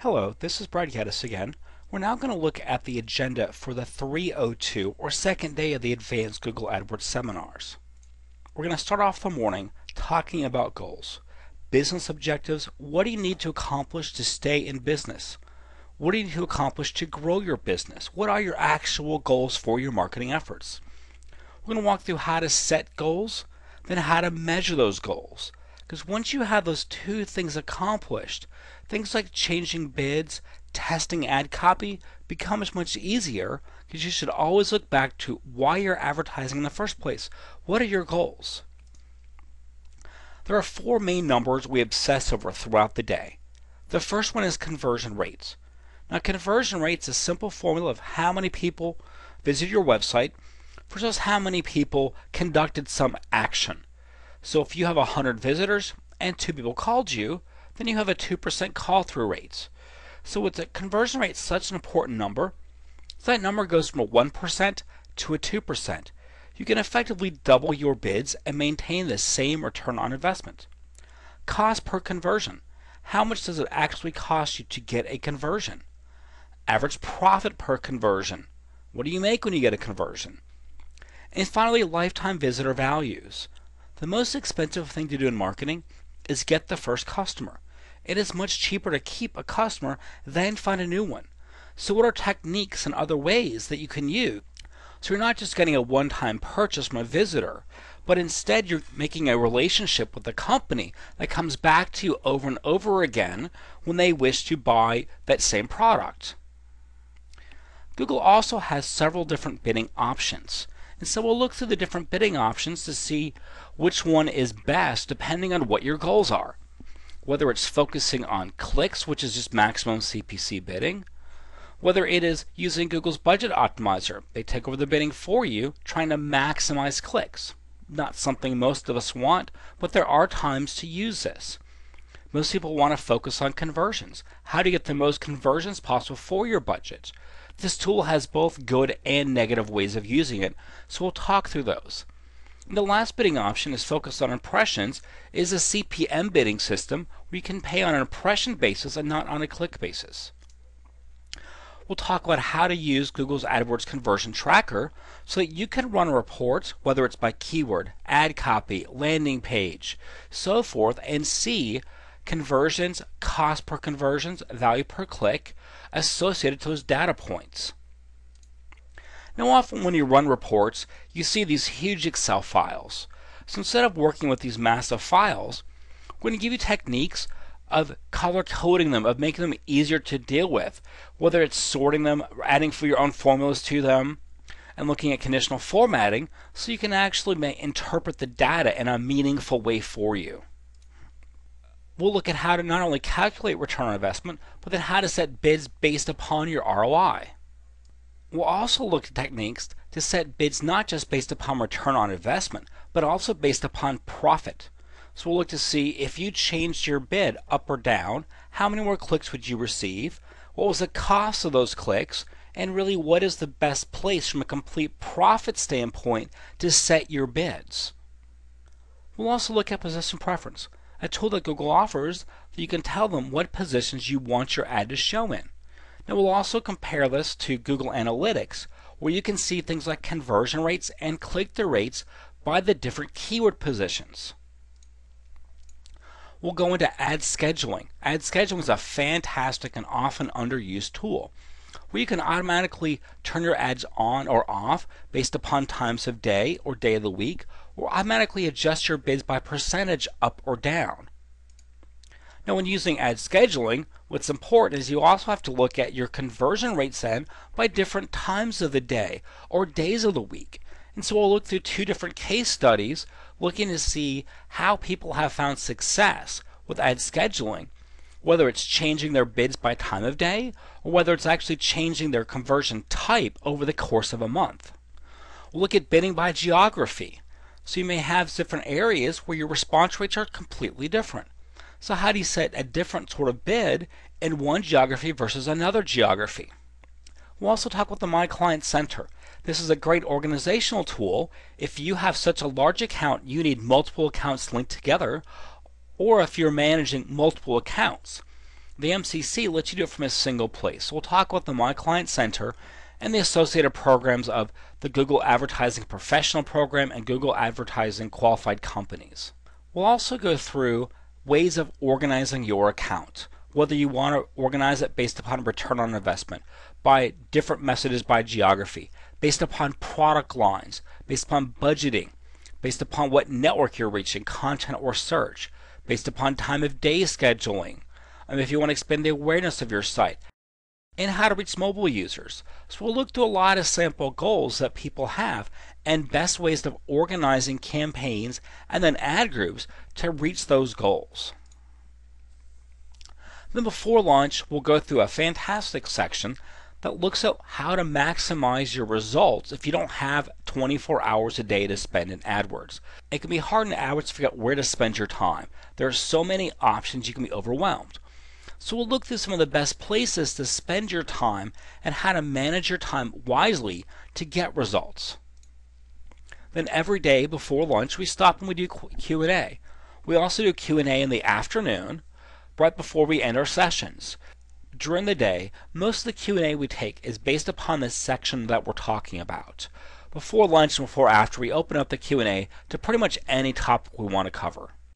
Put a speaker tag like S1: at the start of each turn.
S1: Hello, this is Brad Geddes again. We're now going to look at the agenda for the 302 or second day of the Advanced Google AdWords Seminars. We're going to start off the morning talking about goals. Business objectives. What do you need to accomplish to stay in business? What do you need to accomplish to grow your business? What are your actual goals for your marketing efforts? We're going to walk through how to set goals, then how to measure those goals. Because once you have those two things accomplished, things like changing bids, testing ad copy becomes much easier because you should always look back to why you're advertising in the first place. What are your goals? There are four main numbers we obsess over throughout the day. The first one is conversion rates. Now, conversion rates is a simple formula of how many people visit your website versus how many people conducted some action. So if you have 100 visitors and 2 people called you, then you have a 2% call-through rate. So with the conversion rate such an important number, that number goes from a 1% to a 2%. You can effectively double your bids and maintain the same return on investment. Cost per conversion. How much does it actually cost you to get a conversion? Average profit per conversion. What do you make when you get a conversion? And finally, lifetime visitor values. The most expensive thing to do in marketing is get the first customer. It is much cheaper to keep a customer than find a new one. So what are techniques and other ways that you can use? So you're not just getting a one-time purchase from a visitor, but instead you're making a relationship with the company that comes back to you over and over again when they wish to buy that same product. Google also has several different bidding options. And so we'll look through the different bidding options to see which one is best depending on what your goals are. Whether it's focusing on clicks, which is just maximum CPC bidding, whether it is using Google's budget optimizer. They take over the bidding for you, trying to maximize clicks. Not something most of us want, but there are times to use this. Most people want to focus on conversions. How do you get the most conversions possible for your budget? This tool has both good and negative ways of using it, so we'll talk through those. And the last bidding option is focused on impressions, is a CPM bidding system where you can pay on an impression basis and not on a click basis. We'll talk about how to use Google's AdWords conversion tracker so that you can run reports, whether it's by keyword, ad copy, landing page, so forth, and see conversions, cost per conversions, value per click associated to those data points. Now often when you run reports, you see these huge Excel files. So instead of working with these massive files, we're going to give you techniques of color coding them, of making them easier to deal with, whether it's sorting them, adding for your own formulas to them, and looking at conditional formatting so you can actually interpret the data in a meaningful way for you. We'll look at how to not only calculate return on investment, but then how to set bids based upon your ROI. We'll also look at techniques to set bids not just based upon return on investment, but also based upon profit. So we'll look to see if you changed your bid up or down, how many more clicks would you receive, what was the cost of those clicks, and really what is the best place from a complete profit standpoint to set your bids. We'll also look at position preference, a tool that Google offers that you can tell them what positions you want your ad to show in. Now we'll also compare this to Google Analytics, where you can see things like conversion rates and click-through rates by the different keyword positions. We'll go into ad scheduling. Ad scheduling is a fantastic and often underused tool where you can automatically turn your ads on or off based upon times of day or day of the week, or automatically adjust your bids by percentage up or down. Now when using ad scheduling, what's important is you also have to look at your conversion rates then by different times of the day or days of the week. And so we'll look through two different case studies looking to see how people have found success with ad scheduling, whether it's changing their bids by time of day or whether it's actually changing their conversion type over the course of a month. We'll look at bidding by geography. So you may have different areas where your response rates are completely different. So how do you set a different sort of bid in one geography versus another geography? We'll also talk about the My Client Center. This is a great organizational tool if you have such a large account you need multiple accounts linked together, or if you're managing multiple accounts. The MCC lets you do it from a single place. So we'll talk about the My Client Center and the associated programs of the Google Advertising Professional Program and Google Advertising Qualified Companies. We'll also go through ways of organizing your account, whether you want to organize it based upon return on investment, by different messages by geography, based upon product lines, based upon budgeting, based upon what network you're reaching, content or search, based upon time of day scheduling, if you want to expand the awareness of your site, and how to reach mobile users. So we'll look through a lot of sample goals that people have and best ways of organizing campaigns and then ad groups to reach those goals. Then before launch, we'll go through a fantastic section that looks at how to maximize your results if you don't have 24 hours a day to spend in AdWords. It can be hard in AdWords to figure out where to spend your time. There are so many options you can be overwhelmed. So we'll look through some of the best places to spend your time and how to manage your time wisely to get results. Then every day before lunch we stop and we do Q&A. We also do Q&A in the afternoon right before we end our sessions. During the day, most of the Q&A we take is based upon the section that we're talking about. Before lunch and before after, we open up the Q&A to pretty much any topic we want to cover.